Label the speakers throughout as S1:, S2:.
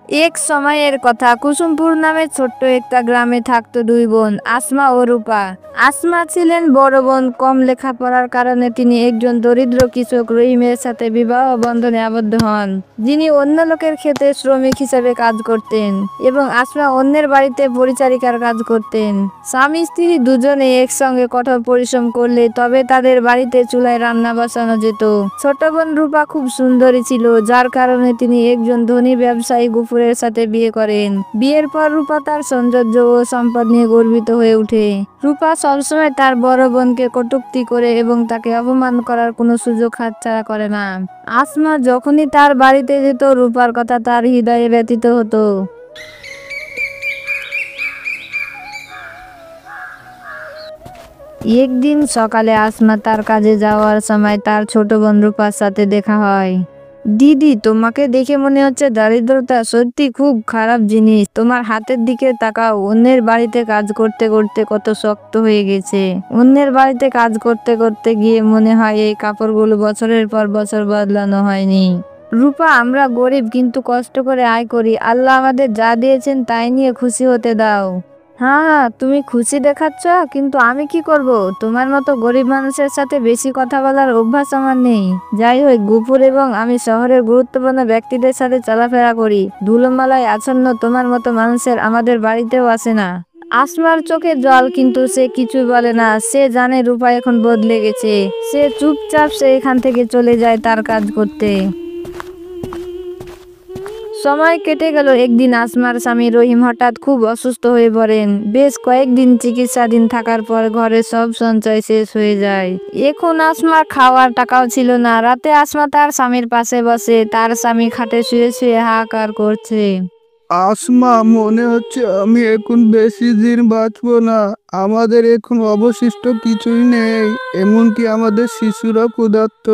S1: এক সময়ের কথা, কুসুমপুর নামে ছোট্ট একটা গ্রামে থাকতো দুই বোন, আসমা ও রূপা। আসমা ছিলেন বড় বোন। কম লেখাপড়ার কারণে তিনি একজন দরিদ্র কৃষক রহিমের সাথে বিবাহ বন্ধনে আবদ্ধ হন, যিনি অন্য লোকের ক্ষেতে শ্রমিক হিসেবে কাজ করতেন এবং আসমা অন্যের বাড়িতে পরিচারিকার কাজ করতেন। স্বামী স্ত্রী দুজনে একসঙ্গে কঠোর পরিশ্রম করলে তবে তাদের বাড়িতে চুলায় রান্না বসানো যেত। ছোট বোন রূপা খুব সুন্দরী ছিল, যার কারণে তিনি একজন ধনী ব্যবসায়ী গফুরের সাথে বিয়ে করেন। বিয়ের পর রূপা তার সৌন্দর্য ও সম্পদ নিয়ে গর্বিত হয়ে ওঠে। রূপা সবসময় তার বড় বোনকে কটূক্তি করে এবং তাকে অপমান করার কোনো সুযোগ হাতছাড়া করে না। আসমা যখনই তার বাড়িতে যেত, রূপার কথা তার হৃদয়ে ব্যথিত হতো। একদিন সকালে আসমা তার কাজে যাওয়ার সময় তার ছোট বোন রূপার সাথে দেখা হয়। দিদি, তোমাকে দেখে মনে হচ্ছে দারিদ্রতা সত্যি খুব খারাপ জিনিস। তোমার হাতের দিকে তাকাও, অন্যের বাড়িতে কাজ করতে করতে কত শক্ত হয়ে গেছে। অন্যের বাড়িতে কাজ করতে করতে গিয়ে মনে হয় এই কাপড়গুলো বছরের পর বছর বদলানো হয়নি। রূপা, আমরা গরিব কিন্তু কষ্ট করে আয় করি। আল্লাহ আমাদের যা দিয়েছেন তাই নিয়ে খুশি হতে দাও। হ্যাঁ, তুমি খুশি দেখাচ্ছ, কিন্তু আমি কি করব? তোমার মতো গরিব মানুষের সাথে বেশি কথা বলার অভ্যাস আমার নেই। যাই হোক, গুপুর এবং আমি শহরের গুরুত্বপূর্ণ ব্যক্তিদের সাথে চলাফেরা করি। ধুলোমালায় আচ্ছন্ন তোমার মতো মানুষের আমাদের বাড়িতেও আসে না। আসমার চোখে জল, কিন্তু সে কিছু বলে না। সে জানে রূপা এখন বদলে গেছে। সে চুপচাপ এখান থেকে চলে যায় তার কাজ করতে। সময় কেটে গেল। একদিন আসমার স্বামী রহিম হঠাৎ খুব অসুস্থ হয়ে পড়েন। বেশ কয়েকদিন চিকিৎসাধীন থাকার পর ঘরে সব সঞ্চয় শেষ হয়ে যায়। এখন আসমার খাওয়ার টাকাও ছিল না। রাতে আসমা তার স্বামীর পাশে বসে, তার স্বামী খাটে শুয়ে শুয়ে হাহাকার করছে।
S2: আসমা, মনে হচ্ছে আমি এখন বেশি দিন বাঁচবো না। আমাদের এখন অবশিষ্ট কিছুই নেই, এমনকি আমাদের শিশুরা ক্ষুধার্ত।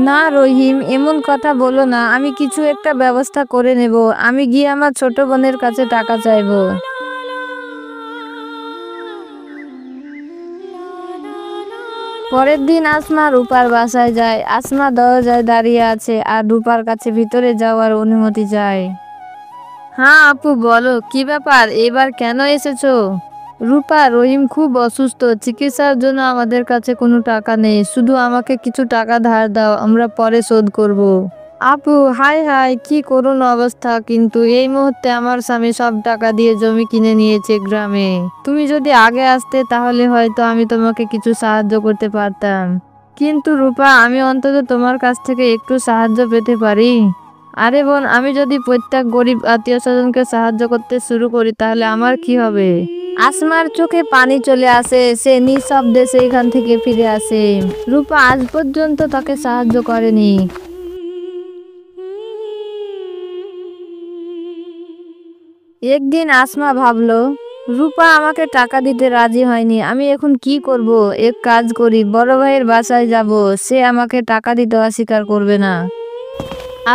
S1: না রহিম, এমন কথা বলো না। আমি কিছু একটা ব্যবস্থা করে নেব। আমি গিয়ে আমার ছোট বোনের কাছে টাকা চাইবো। পরের দিন আসমা রূপার বাসায় যায়। আসমা দরজায় দাঁড়িয়ে আছে আর রূপার কাছে ভিতরে যাওয়ার অনুমতি চায়। হ্যাঁ আপু, বলো কি ব্যাপার, এবার কেন এসেছো? রূপা, রহিম খুব অসুস্থ, চিকিৎসার জন্য আমাদের কাছে কোনো টাকা নেই। শুধু আমাকে কিছু টাকা ধার দাও, আমরা পরে শোধ করব। আপু, হাই হাই, কি করুণ অবস্থা। কিন্তু এই মুহূর্তে আমার স্বামী সব টাকা দিয়ে জমি কিনে নিয়েছে গ্রামে। তুমি যদি আগে আসতে তাহলে হয়তো আমি তোমাকে কিছু সাহায্য করতে পারতাম। কিন্তু রূপা, আমি অন্তত তোমার কাছ থেকে একটু সাহায্য পেতে পারি। আরে বোন, আমি যদি প্রত্যেক গরিব আত্মীয় স্বজনকে সাহায্য করতে শুরু করি তাহলে আমার কি হবে? আসমার চোখে পানি চলে আসে। সে নিঃশব্দে সেইখান থেকে ফিরে আসে। রূপা আজ পর্যন্ত তাকে সাহায্য করেনি। একদিন আসমা ভাবলো, রূপা আমাকে টাকা দিতে রাজি হয়নি, আমি এখন কি করব? এক কাজ করি, বড় ভাইয়ের বাসায় যাব। সে আমাকে টাকা দিতে অস্বীকার করবে না।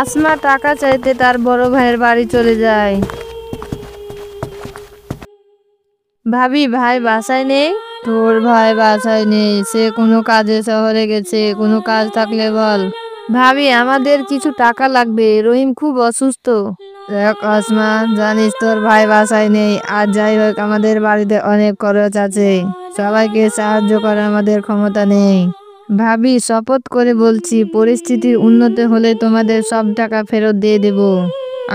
S1: আসমা টাকা চাইতে তার বড় ভাইয়ের বাড়ি চলে যায়। ভাবি, ভাই বাসায় নেই? তোর ভাই বাসায় নেই, সে কোনো কাজে শহরে গেছে। কোনো কাজ থাকলে বল। ভাবি, আমাদের কিছু টাকা লাগবে, রহিম খুব অসুস্থ। দেখ আসমা, জানিস তোর ভাই বাসায় নেই। আর যাই হোক, আমাদের বাড়িতে অনেক খরচ আছে, সবাইকে সাহায্য করার আমাদের ক্ষমতা নেই। ভাবি, শপথ করে বলছি, পরিস্থিতির উন্নতি হলে তোমাদের সব টাকা ফেরত দিয়ে দেব।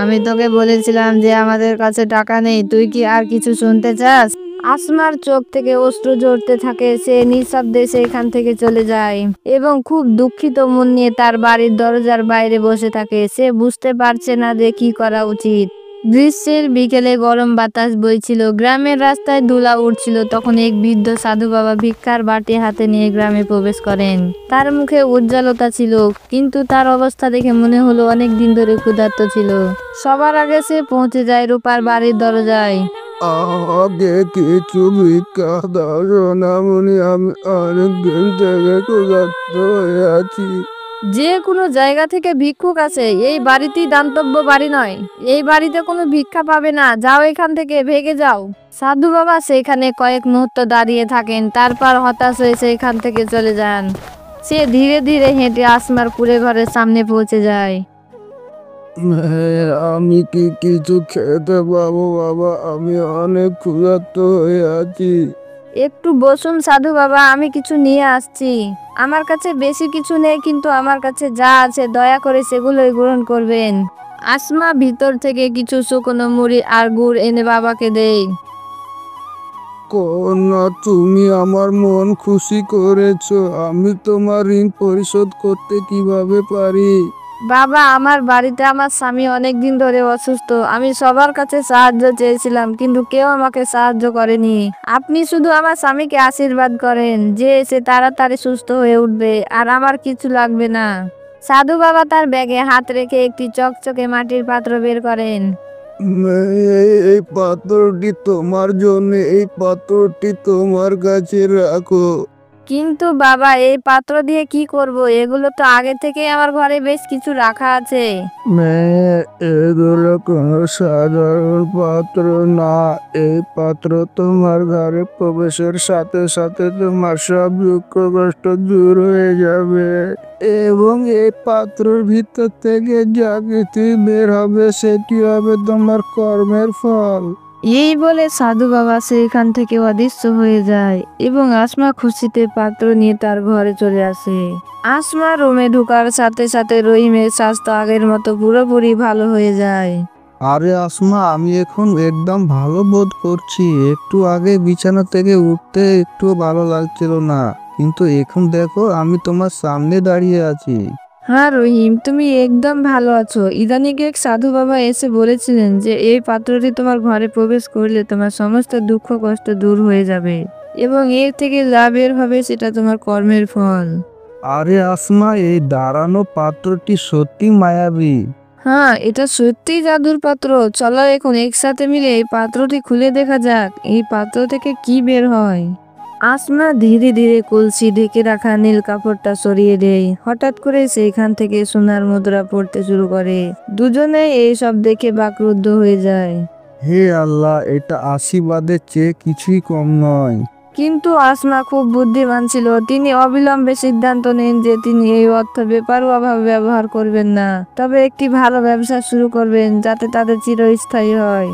S1: আমি তোকে বলেছিলাম যে আমাদের কাছে টাকা নেই, তুই কি আর কিছু শুনতে চাস? আসমার চোখ থেকে অশ্রু ঝরতে থাকে। সে নিঃশব্দে সেখান থেকে চলে যায় এবং খুব দুঃখিত মন নিয়ে তার বাড়ির দরজার বাইরে বসে থাকে। সে বুঝতে পারছে না যে কি করা উচিত। গ্রীষ্মের বিকেলে গরম বাতাস বইছিল, গ্রামের রাস্তায় ধুলা উঠছিল। তখন এক বৃদ্ধ সাধু বাবা ভিক্ষার বাটি হাতে নিয়ে গ্রামে প্রবেশ করেন। তার মুখে উজ্জ্বলতা ছিল, কিন্তু তার অবস্থা দেখে মনে হলো অনেক দিন ধরে ক্ষুধার্ত ছিল। সবার আগে সে পৌঁছে যায় রূপার বাড়ির দরজায়।
S2: আমাকে কিছু ভিক্ষা দাও সোনামণি, আমি অনেকদিন থেকে ক্ষুধার্ত হয়ে আছি।
S1: যে কোনো জায়গা থেকে ভিক্ষুক আছে, এই বাড়িতেই দান্তব্য বাড়ি নয়। এই বাড়িতে কোনো ভিক্ষা পাবে না, যাও এখান থেকে, ভেগে যাও। সাধু বাবা সেখানে কয়েক মুহূর্ত দাঁড়িয়ে থাকেন, তারপর হতাশ হয়ে সেখান থেকে চলে যান। সে ধীরে ধীরে হেঁটে আসমার কুঁড়ে ঘরের সামনে পৌঁছে যায়।
S2: আমি কি কিছু খেতে পাবো বাবা? আমি অনেক ক্ষুধার্ত হয়ে আছি।
S1: একটু বসুন সাধু বাবা, আমি কিছু নিয়ে আসছি। আমার কাছে বেশি কিছু নেই, কিন্তু আমার কাছে যা আছে দয়া করে সেগুলোই গ্রহণ করবেন। আসমা ভিতর থেকে কিছু শুকনো মুড়ি আর গুড় এনে বাবাকে দেয়।
S2: কন্যা, তুমি আমার মন খুশি করেছো। আমি তোমার ঋণ পরিশোধ করতে কিভাবে পারি?
S1: বাবা, আমার বাড়িতে আমার স্বামী অনেক দিন ধরে অসুস্থ। আমি সবার কাছে সাহায্য চেয়েছিলাম, কিন্তু কেউ আমাকে সাহায্য করেনি। আপনি শুধু আমার স্বামীকে আশীর্বাদ করেন যে সে তাড়াতাড়ি সুস্থ হয়ে উঠবে, আর আমার কিছু লাগবে না। সাধু বাবা তার ব্যাগে হাত রেখে একটি চকচকে মাটির পাত্র বের করেন।
S2: এই পাত্রটি তোমার জন্য, এই পাত্রটি তোমার কাছে রাখো।
S1: কিন্তু বাবা, এই পাত্র দিয়ে কি করব? এগুলো তো আগে থেকেই আমার ঘরে বেশ কিছু রাখা আছে।
S2: এগুলো কোনো সাধারণ পাত্র না। এই পাত্র তোমার ঘরে প্রবেশের সাথে সাথে তোমার সব দুঃখ কষ্ট দূর হয়ে যাবে, এবং এই পাত্রের ভিতর থেকে যা কিছু বের হবে সেটি হবে তোমার কর্মের ফল।
S1: এই বলে সাধু বাবা সেখান থেকে অদৃশ্য হয়ে যায়, এবং আসমা খুশিতে পাত্র নিয়ে তার ঘরে চলে আসে। আসমা রুমে ঢোকার সাথে সাথে রহিমের স্বাস্থ্য আগের মতো পুরোপুরি ভালো হয়ে যায়।
S2: আরে আসমা, আমি এখন একদম ভালো বোধ করছি। একটু আগে বিছানা থেকে উঠতে একটু ভালো লাগছিল না, কিন্তু এখন দেখো আমি তোমার সামনে দাঁড়িয়ে আছি।
S1: হ্যাঁ রহিম, তুমি একদম ভালো আছো। ইদানিং এক সাধু বাবা এসে বলেছিলেন যে এই পাত্রটি তোমার ঘরে প্রবেশ করলে তোমার সমস্ত দুঃখ কষ্ট দূর হয়ে যাবে, এবং এর থেকে যা বের হবে সেটা তোমার কর্মের ফল।
S2: আরে আসমা, এই দাঁড়ানো পাত্রটি সত্যি মায়াবী।
S1: হ্যাঁ, এটা সত্যিই জাদুর পাত্র। চলো এখন একসাথে মিলে এই পাত্রটি খুলে দেখা যাক এই পাত্র থেকে কি বের হয়। আসমা ধীরে ধীরে কলসি ঢেকে রাখা নীল কাপড়টা সরিয়ে দেয়। হঠাৎ করে সেইখান থেকে সোনার মুদ্রা পড়তে শুরু করে। দুজনে এইসব দেখে বাকরুদ্ধ হয়ে যায়।
S2: হে আল্লাহ, এটা আশীর্বাদের চেয়ে কিছুই কম নয়।
S1: কিন্তু আসমা খুব বুদ্ধিমান ছিল। তিনি অবিলম্বে সিদ্ধান্ত নেন যে তিনি এই অর্থ বেপরোয়াভাবে ব্যবহার করবেন না, তবে একটি ভালো ব্যবসা শুরু করবেন যাতে তাদের চিরস্থায়ী হয়।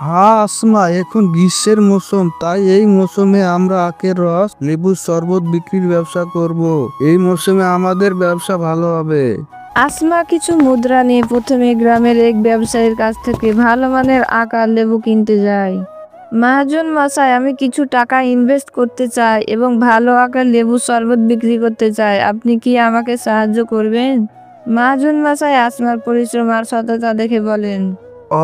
S2: হ্যাঁ আসমা, এখন গ্রীষ্মের মৌসুম, তাই এই মৌসুমে আমরা আখের রস, লেবুর শরবত বিক্রির ব্যবসা করব। এই মৌসুমে আমাদের ব্যবসা ভালো হবে।
S1: আসমা কিছু মুদ্রা নিয়ে প্রথমে গ্রামের এক ব্যবসায়ীর কাছ থেকে ভালো মানের আখ আর লেবু কিনতে যায়। মহাজন মশাই, আমি কিছু টাকা ইনভেস্ট করতে চাই এবং ভালো আকার লেবু শরবত বিক্রি করতে চাই। আপনি কি আমাকে সাহায্য করবেন? মহাজন মশাই আসমার পরিশ্রম আর সততা দেখে বলেন,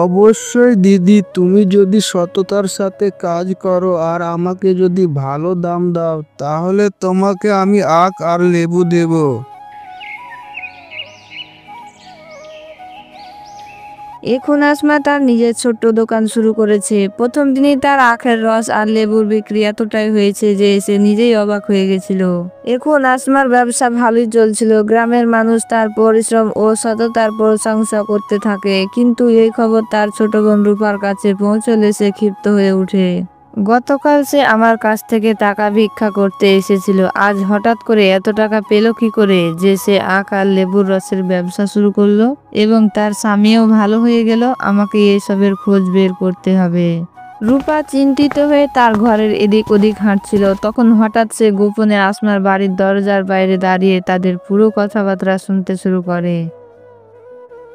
S2: অবশ্যই দিদি, তুমি যদি সততার সাথে কাজ করো আর আমাকে যদি ভালো দাম দাও, তাহলে তোমাকে আমি আখ আর লেবু দেব।
S1: এখন আসমা তার নিজের ছোট্ট দোকান শুরু করেছে। প্রথম দিনই তার আখের রস আর লেবুর বিক্রি এতটাই হয়েছে যে সে নিজেই অবাক হয়ে গেছিল। এখন আসমার ব্যবসা ভালোই চলছিল। গ্রামের মানুষ তার পরিশ্রম ও সততার প্রশংসা করতে থাকে, কিন্তু এই খবর তার ছোট বোন রূপার কাছে পৌঁছলে সে ক্ষিপ্ত হয়ে ওঠে। গতকাল সে আমার কাছ থেকে টাকা ভিক্ষা করতে এসেছিল, আজ হঠাৎ করে এত টাকা পেল কি করে যে সে আখ আর লেবুর রসের ব্যবসা শুরু করলো, এবং তার স্বামীও ভালো হয়ে গেল। আমাকে এসবের খোঁজ বের করতে হবে। রূপা চিন্তিত হয়ে তার ঘরের এদিক ওদিক হাঁটছিল। তখন হঠাৎ সে গোপনে আসমার বাড়ির দরজার বাইরে দাঁড়িয়ে তাদের পুরো কথাবার্তা শুনতে শুরু করে।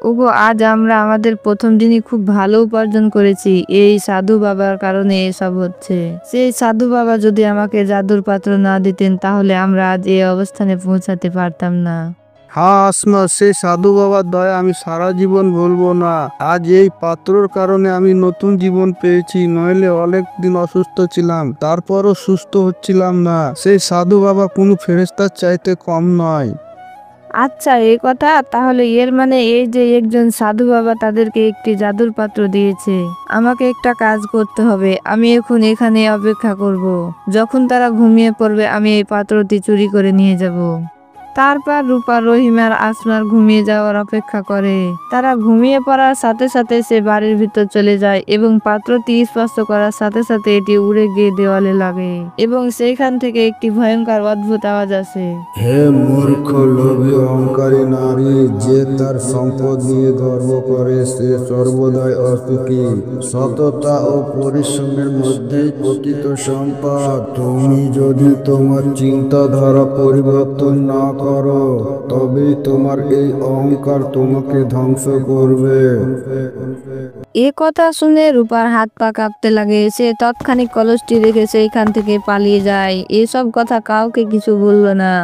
S1: ওগো, আজ আমরা আমাদের প্রথম দিনই খুব ভালো উপার্জন করেছি। এই সাধু বাবার কারণে এসব হচ্ছে। সেই সাধু বাবা যদি আমাকে জাদুর পাত্র না দিতেন, তাহলে আমরা আজ এই অবস্থানে পৌঁছাতে পারতাম না।
S2: হ্যাঁ আসমা, সেই সাধু বাবার দয়া আমি সারা জীবন ভুলবো না। আজ এই পাত্রর কারণে আমি নতুন জীবন পেয়েছি, নইলে অনেক দিন অসুস্থ ছিলাম, তারপরও সুস্থ হচ্ছিলাম না। সেই সাধু বাবা কোনো ফেরেশতার চাইতে কম নয়।
S1: আচ্ছা, এই কথা তাহলে এর মানে এই যে একজন সাধু বাবা তাদেরকে একটি জাদুর পাত্র দিয়েছে। আমাকে একটা কাজ করতে হবে। আমি এখন এখানে অপেক্ষা করব। যখন তারা ঘুমিয়ে পড়বে আমি এই পাত্রটি চুরি করে নিয়ে যাব। তারপর রূপা রহিম আর আসমার ঘুমিয়ে যাওয়ার অপেক্ষা করে। তারা ঘুমিয়ে পড়ার সাথে সাথে সে বাড়ির ভিতর চলে যায় এবং পাত্রটি স্পর্শ করার সাথে সাথে এটি উড়ে গিয়ে দেওয়ালে লাগে এবং সেইখান থেকে একটি ভয়ঙ্কর অদ্ভুত আওয়াজ আসে।
S2: হে মূর্খ লোভী অহংকারী নারী, যে তার সম্পদ নিয়ে গর্ব করে সে সর্বদাই অসুখী। সততা ও পরিশ্রমের মধ্যেই প্রকৃত সম্পদ। তুমি যদি তোমার চিন্তাধারা পরিবর্তন না করো তবেই তোমার এই অহংকার তোমাকে ধ্বংস করবে।
S1: এ কথা শুনে রূপার হাত পা কাঁপতে লাগে। সে তৎক্ষণিক কলসটি রেখে সেইখান থেকে পালিয়ে যায়। এসব কথা কাউকে কিছু বলল না।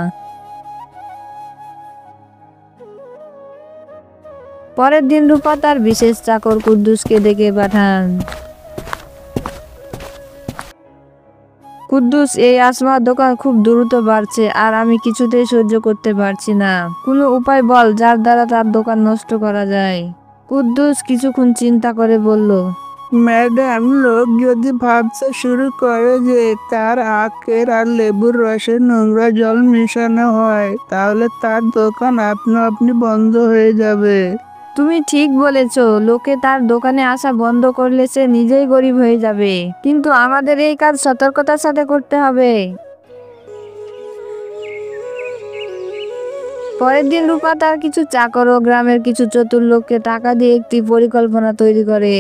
S1: পরের দিন রূপা তার বিশেষ চাকর কুদ্দুসকে ডেকে পাঠান। কুদ্দুস, এই আসমার দোকান খুব দ্রুত বাড়ছে আর আমি কিছুতেই সহ্য করতে পারছি না। কোনো উপায় বল যার দ্বারা তার দোকান নষ্ট করা যায়। কুদ্দুস কিছুক্ষণ চিন্তা করে বলল,
S2: ম্যাডাম, লোক যদি ভাবতে শুরু করে যে তার আখের আর লেবুর রসে নোংরা জল মেশানো হয় তাহলে তার দোকান আপনি বন্ধ হয়ে যাবে।
S1: তুমি ঠিক বলেছ, লোকে তার দোকানে আসা বন্ধ করলে সে নিজেই গরিব হয়ে যাবে। কিন্তু আমাদের এই কাজ সতর্কতার সাথে করতে হবে। পরের দিন রূপা তার কিছু চাকর ও গ্রামের কিছু চতুর লোককে টাকা দিয়ে একটি পরিকল্পনা তৈরি করে।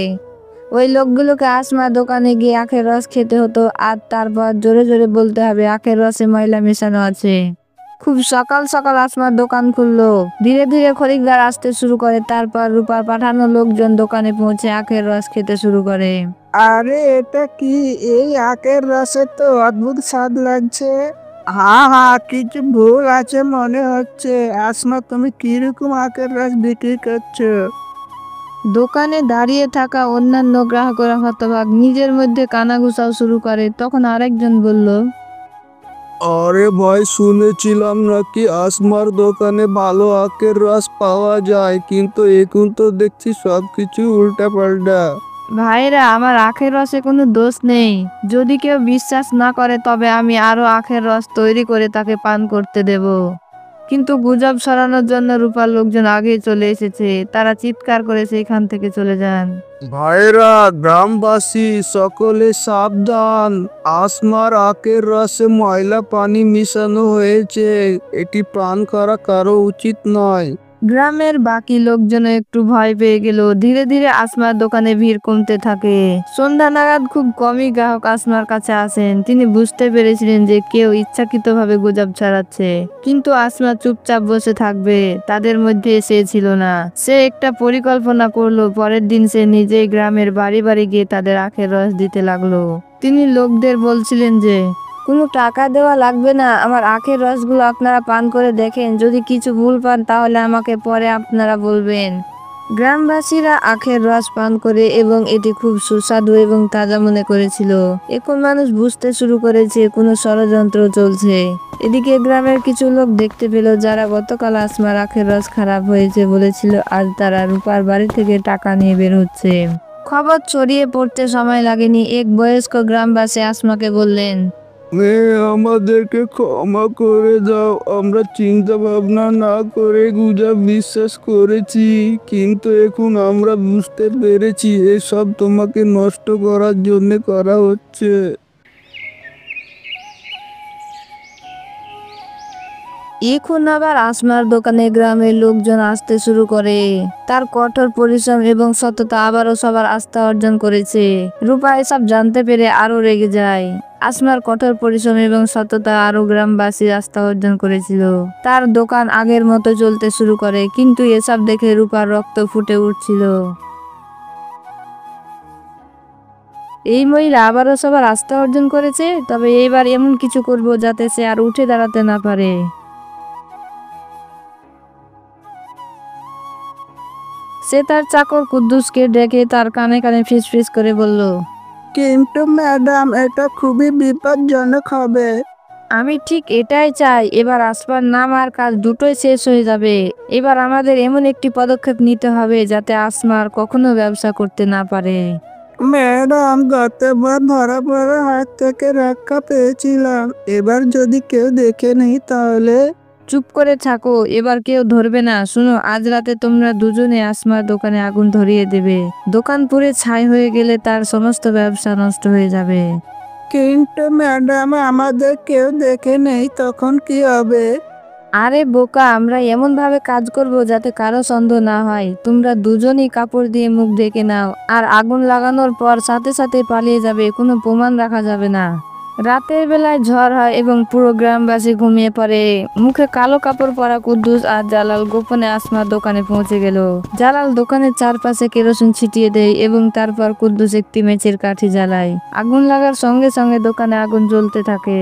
S1: ওই লোকগুলোকে আসমার দোকানে গিয়ে আখের রস খেতে হতো আর তারপর জোরে জোরে বলতে হবে আখের রসে ময়লা মেশানো আছে। খুব সকাল সকাল আসমার দোকান খুললো। ধীরে ধীরে খরিদ্দার আসতে শুরু করে। তারপর রূপার পাঠানো লোকজন দোকানে পৌঁছে আখের রস খেতে শুরু করে।
S2: আরে এটা কি? এই আখের রসে তো অদ্ভুত স্বাদ লাগছে। হ্যাঁ হ্যাঁ, কিছু ভুল আছে মনে হচ্ছে। আসমা, তুমি কিরকম আখের রস বিক্রি করছো?
S1: দোকানে দাঁড়িয়ে থাকা অন্যান্য গ্রাহকরা হতবাক, নিজের মধ্যে কানাঘুষাও শুরু করে। তখন আরেকজন বলল,
S2: আরে ভাই, শুনেছিলাম নাকি আসমার দোকানে ভালো আখের রস পাওয়া যায়, কিন্তু এখন তো দেখছি সবকিছু উল্টা পাল্টা।
S1: ভাইরা, আমার আখের রসে কোনো দোষ নেই। যদি কেউ বিশ্বাস না করে তবে আমি আরো আখের রস তৈরি করে তাকে পান করতে দেব। কিন্তু গুজব ছড়ানোর জন্য রূপার লোকজন আগেই চলে এসেছে। তারা চিৎকার করে সেখান থেকে চলে যান।
S2: ভাইরা, গ্রামবাসী সকলে সাবধান! আসমার আখের রসে ময়লা পানি মিশানো হয়েছে। এটি পান করা কারো উচিত নয়।
S1: গ্রামের বাকি লোকজন একটু ভয় পেয়ে গেল। ধীরে ধীরে আসমার দোকানে ভিড় কমতে থাকে। সন্ধ্যা নাগাদ খুব কমই গ্রাহক আসমার কাছে আসেন। তিনি বুঝতে পেরেছিলেন যে কেউ ইচ্ছাকৃতভাবে গুজব ছড়াচ্ছে, কিন্তু আসমা চুপচাপ বসে থাকবে তাদের মধ্যে সে ছিল না। সে একটা পরিকল্পনা করলো। পরের দিন সে নিজেই গ্রামের বাড়ি বাড়ি গিয়ে তাদের আখের রস দিতে লাগলো। তিনি লোকদের বলছিলেন যে কোনো টাকা দেওয়া লাগবে না, আমার আখের রসগুলো আপনারা পান করে দেখেন, যদি কিছু ভুল পান তাহলে আমাকে পরে আপনারা বলবেন। গ্রামবাসীরা আখের রস পান করে এবং এটি খুব সুস্বাদু এবং তাজা মনে করেছিল। এখন মানুষ বুঝতে শুরু করেছে কোনো ষড়যন্ত্র চলছে। এদিকে গ্রামের কিছু লোক দেখতে পেল যারা গতকাল আসমার আখের রস খারাপ হয়েছে বলেছিল, আজ তারা রূপার বাড়ি থেকে টাকা নিয়ে বের হচ্ছে। খবর ছড়িয়ে পড়তে সময় লাগেনি। এক বয়স্ক গ্রামবাসী আসমাকে বললেন,
S2: আমাদেরকে ক্ষমা করে দাও। আমরা চিন্তা ভাবনা না করে গুজব বিশ্বাস করেছি, কিন্তু এখন আমরা বুঝতে পেরেছি এসব তোমাকে নষ্ট করার জন্য করা হচ্ছে।
S1: এখন আবার আসমার দোকানে গ্রামের লোকজন আসতে শুরু করে। তার কঠোর পরিশ্রম এবং সততা আবারও সবার আস্থা অর্জন করেছে। রূপা এসব জানতে পেরে আরো রেগে যায়। আসমার কঠোর পরিশ্রম এবং সততা আরো গ্রামবাসীর আস্থা অর্জন করেছিল। তার দোকান আগের মতো চলতে শুরু করে, কিন্তু এসব দেখে রূপার রক্ত ফুটে উঠছিল। এই মহিলা আবারও সবার আস্থা অর্জন করেছে, তবে এইবার এমন কিছু করব যাতে সে আর উঠে দাঁড়াতে না পারে। সে তার চাকর কুদ্দুসকে ডেকে তার কানে কানে ফিসফিস করে বলল,
S2: কিন্তু ম্যাডাম, এটা খুবই বিপজ্জনক হবে।
S1: আমি ঠিক এটাই চাই। এবার আসমার নাম আর কাজ দুটোই শেষ হয়ে যাবে। এবার আমাদের এমন একটি পদক্ষেপ নিতে হবে যাতে আসমার কখনো ব্যবসা করতে না পারে।
S2: ম্যাডাম, গতবার ধরা পড়ার হাত থেকে রক্ষা পেয়েছিলাম। এবার যদি কেউ দেখে নেই তাহলে?
S1: চুপ করে থাকো, এবার কেউ ধরবে না। শুনো, আজ রাতে তোমরা দুজনে আসমার দোকানে আগুন ধরিয়ে দেবে। দোকান পুড়ে ছাই হয়ে গেলে তার সমস্ত ব্যবসা নষ্ট হয়ে যাবে।
S2: কিন্তু ম্যাডাম, আমাদের কেউ দেখে নেই, তখন কি হবে?
S1: আরে বোকা, আমরা এমন ভাবে কাজ করব যাতে কারো সন্দেহ না হয়। তোমরা দুজনই কাপড় দিয়ে মুখ ঢেকে নাও, আর আগুন লাগানোর পর সাথে সাথে পালিয়ে যাবে, কোনো প্রমাণ রাখা যাবে না। রাতের বেলায় ঝড় হয় এবং পুরো গ্রামবাসী ঘুমিয়ে পড়ে। মুখে কালো কাপড় পরা কুদ্দুস আর জালাল গোপনে আসমার দোকানে পৌঁছে গেল। জালাল দোকানের চারপাশে কেরোসিন ছিটিয়ে দেয় এবং তারপর কুদ্দুস একটি মেচের কাঠি জ্বালায়। আগুন লাগার সঙ্গে সঙ্গে দোকানে আগুন জ্বলতে থাকে।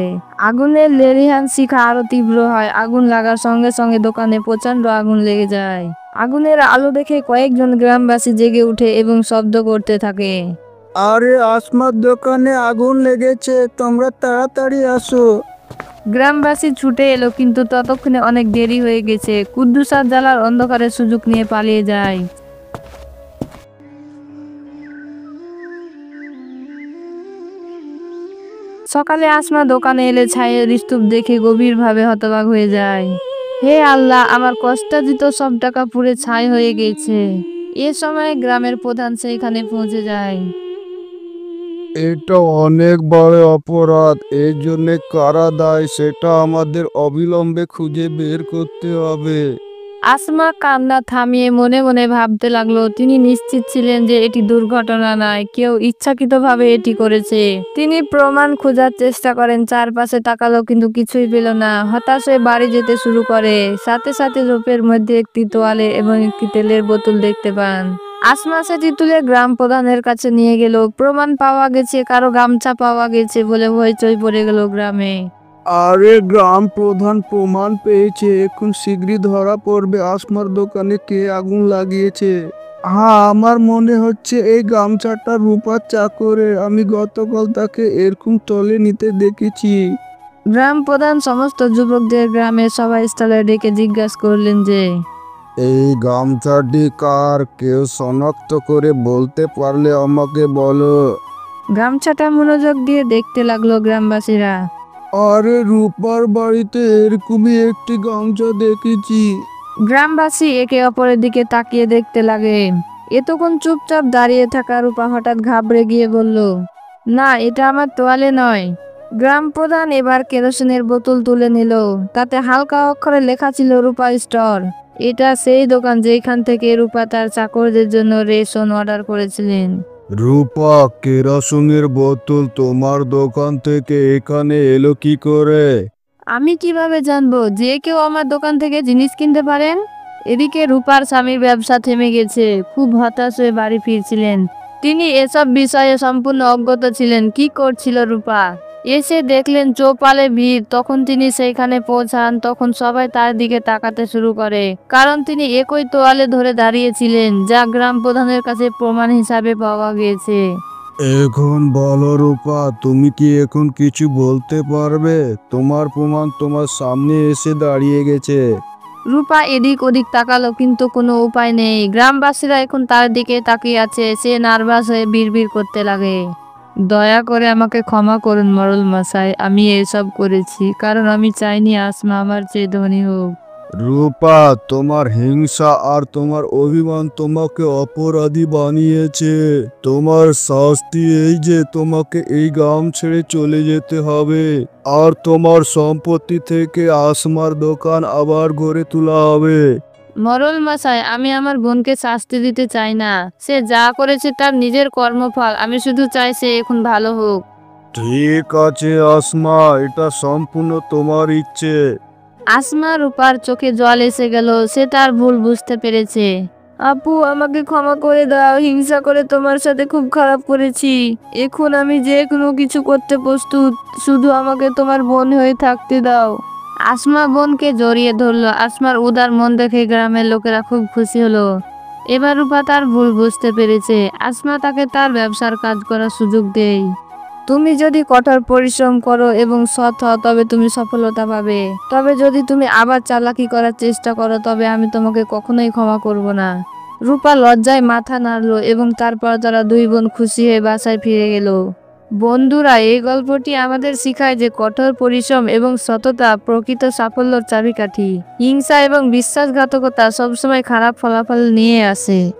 S1: আগুনের লেলিহান শিখা আরো তীব্র হয়। আগুন লাগার সঙ্গে সঙ্গে দোকানে প্রচন্ড আগুন লেগে যায়। আগুনের আলো দেখে কয়েকজন গ্রামবাসী জেগে উঠে এবং শব্দ করতে থাকে।
S2: আরে, আসমার দোকানে আগুন লেগেছে, তোমরা তাড়াতাড়ি আসো।
S1: গ্রামবাসী ছুটে এলো, কিন্তু ততক্ষণে অনেক দেরি হয়ে গেছে। কুদ্দুস আর জালাল অন্ধকারের সুযোগ নিয়ে পালিয়ে যায়। সকালে আসমা দোকানে এলে ছাইয়ের স্তূপ দেখে গভীরভাবে হতবাক হয়ে যায়। হে আল্লাহ, আমার কষ্টার্জিত সব টাকা পুড়ে ছাই হয়ে গেছে। এ সময় গ্রামের প্রধান সেইখানে পৌঁছে যায়।
S2: এটা অনেক বড় অপরাধ, এর জন্য কারা দায়ী সেটা আমাদের অবিলম্বে খুঁজে বের করতে হবে।
S1: আসমা কান্না থামিয়ে মনে মনে ভাবতে লাগলো। তিনি নিশ্চিত ছিলেন যে এটি দুর্ঘটনা নয়, কেউ ইচ্ছাকৃতভাবে এটি করেছে। তিনি প্রমাণ খোঁজার চেষ্টা করেন, চারপাশে তাকালো কিন্তু কিছুই পেল না। হতাশ হয়ে বাড়ি যেতে শুরু করে। সাথে সাথে ঝোপের মধ্যে একটি তোয়ালে এবং একটি তেলের বোতল দেখতে পান। আসমা সেটি তুলে গ্রাম প্রধানের কাছে নিয়ে গেল। প্রমাণ পাওয়া গেছে, কারো গামছা পাওয়া গেছে বলে হইচই পড়ে গেল গ্রামে।
S2: আরে, গ্রাম প্রধান প্রমাণ পেয়েছে, এখন শীঘ্রই ধরা পড়বে আসমার দোকানে কে আগুন লাগিয়েছে। হ্যাঁ, আমার মনে হচ্ছে এই গামছাটা রূপার চাকরের। আমি গতকাল তাকে এরকম তলে নিতে দেখেছি।
S1: গ্রাম প্রধান সমস্ত যুবকদের গ্রামের সভাস্থলে ডেকে জিজ্ঞাসা করলেন যে
S2: এই গামছাটি কার, কেউ শনাক্ত করে বলতে পারলে আমাকে বলো।
S1: গামছাটা মনোযোগ দিয়ে দেখতে লাগলো গ্রামবাসীরা।
S2: আরে, রূপার বাড়িতে এরকমই একটি গামছা দেখেছি।
S1: গ্রামবাসী একে অপরের দিকে তাকিয়ে দেখতে লাগে। এতক্ষণ চুপচাপ দাঁড়িয়ে থাকা রূপা হঠাৎ ঘাবড়ে গিয়ে বলল, না, এটা আমার তোয়ালে নয়। গ্রাম প্রধান এবার কেরোসিনের বোতল তুলে নিল। তাতে হালকা অক্ষরে লেখা ছিল রূপা স্টোর। এটা সেই দোকান যেখান থেকে রূপা তার চাকরদের জন্য রেশন অর্ডার করেছিলেন।
S2: রূপা, কেরোসিনের বোতল তোমার দোকান থেকে এখানে এলো কি করে?
S1: আমি কিভাবে জানবো যে কেউ আমার দোকান থেকে জিনিস কিনতে পারেন? এদিকে রূপার স্বামীর ব্যবসা থেমে গেছে। খুব হতাশ হয়ে বাড়ি ফিরছিলেন। তিনি এসব বিষয়ে সম্পূর্ণ অজ্ঞত ছিলেন। কি করছিল রূপা? এসে দেখলেন চৌপালে ভিড়। তখন তিনি সেইখানে পৌঁছান। তখন সবাই তার দিকে তাকাতে শুরু করে, কারণ তিনি একই তোয়ালে ধরে দাঁড়িয়েছিলেন, যা গ্রাম প্রধানের কাছে প্রমাণ হিসাবে পাওয়া গিয়েছে।
S2: এখন বলো রূপা, তুমি কি এখন কিছু বলতে পারবে? তোমার প্রমাণ তোমার সামনে এসে দাঁড়িয়ে গেছে।
S1: রূপা এদিক ওদিক তাকালো, কিন্তু কোনো উপায় নেই। গ্রামবাসীরা এখন তার দিকে তাকিয়ে আছে। সে নার্ভাস হয়ে বিড়বিড় করতে লাগে, দয়া করে আমাকে ক্ষমা করুন মরল মশাই, আমি এসব করেছি কারণ আমি চাইনি আসমা আমার চেয়ে ধনী হোক।
S2: রূপা, তোমার হিংসা আর তোমার অভিমান তোমাকে অপরাধী বানিয়েছে। তোমার শাস্তি এই যে তোমাকে এই গ্রাম ছেড়ে চলে যেতে হবে, আর তোমার সম্পত্তি থেকে আসমার দোকান আবার গড়ে তোলা হবে।
S1: মরল মশাই, আমি আমার বোনকে শাস্তি দিতে চাই না। সে যা করেছে তার নিজের কর্মফল। আমি শুধু চাই সে এখন ভালো হোক।
S2: ঠিক আছে আসমা, এটা সম্পূর্ণ তোমার ইচ্ছে।
S1: আসমা রূপার চোখে জল এসে গেল। সে তার ভুল বুঝতে পেরেছে। আপু, আমাকে ক্ষমা করে দাও। হিংসা করে তোমার সাথে খুব খারাপ করেছি। এখন আমি যে কোনো কিছু করতে প্রস্তুত। শুধু আমাকে তোমার বোন হয়ে থাকতে দাও। আসমা বোনকে জড়িয়ে ধরলো। আসমার উদার মন দেখে গ্রামের লোকেরা খুব খুশি হলো। এবার রূপা তার ভুল বুঝতে পেরেছে। আসমা তাকে তার ব্যবসার কাজ করার সুযোগ দেয়। তুমি যদি কঠোর পরিশ্রম করো এবং সৎ হও তবে তুমি সফলতা পাবে। তবে যদি তুমি আবার চালাকি করার চেষ্টা করো তবে আমি তোমাকে কখনোই ক্ষমা করব না। রূপা লজ্জায় মাথা নাড়লো এবং তারপর তারা দুই বোন খুশি হয়ে বাসায় ফিরে গেল। বন্ধুরা, এই গল্পটি আমাদের শেখায় যে কঠোর পরিশ্রম এবং সততা প্রকৃত সাফল্যের চাবিকাঠি। হিংসা এবং বিশ্বাসঘাতকতা সবসময় খারাপ ফলাফল নিয়ে আসে।